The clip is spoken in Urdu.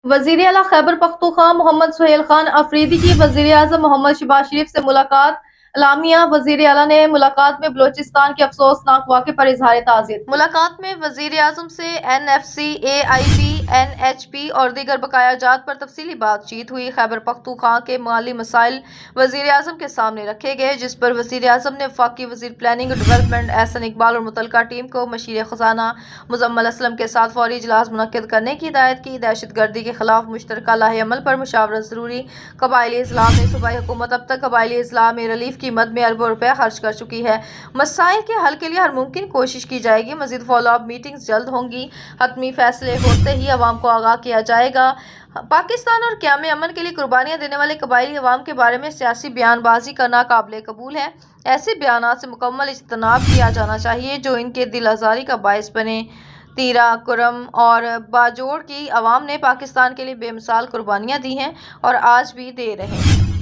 وزیر اعلیٰ خیبر پختونخوا محمد سہیل خان آفریدی کی وزیر اعظم محمد شہباز شریف سے ملاقات۔ اعلامیہ: وزیر اعلیٰ نے ملاقات میں بلوچستان کے افسوسناک واقعے پر اظہار تعزیت کی۔ ملاقات میں وزیر اعظم سے NFC، AIP، NHP اور دیگر بقایا جات پر تفصیلی بات چیت ہوئی۔ خیبر پختونخوا کے مالی مسائل وزیر اعظم کے سامنے رکھے گئے، جس پر وزیر اعظم نے وفاقی وزیر پلاننگ و ڈیولپمنٹ احسن اقبال اور متعلقہ ٹیم کو مشیر خزانہ مزمل اسلم کے ساتھ فوری اجلاس منعقد کرنے کی ہدایت کی۔ دہشت گردی کے خلاف مشترکہ لاہ عمل پر مشاورت ضروری۔ قبائلی اضلاع میں صوبائی حکومت اب تک قبائلی اضلاع میں ریلیف کی مد میں اربوں روپے خرچ کر چکی ہے۔ مسائل کے حل کے لیے ہر ممکن کوشش کی جائے گی۔ مزید فالو اپ میٹنگز جلد ہوں گی۔ حتمی فیصلے ہوتے ہی عوام کو آگاہ کیا جائے گا۔ پاکستان اور قیام امن کے لیے قربانیاں دینے والے قبائلی عوام کے بارے میں سیاسی بیان بازی کرنا قابل قبول ہے۔ ایسے بیانات سے مکمل اجتناب کیا جانا چاہیے جو ان کے دل آزاری کا باعث بنے۔ تیرا، کرم اور باجوڑ کی عوام نے پاکستان کے لیے بے مثال قربانیاں دی ہیں اور آج بھی دے رہے ہیں۔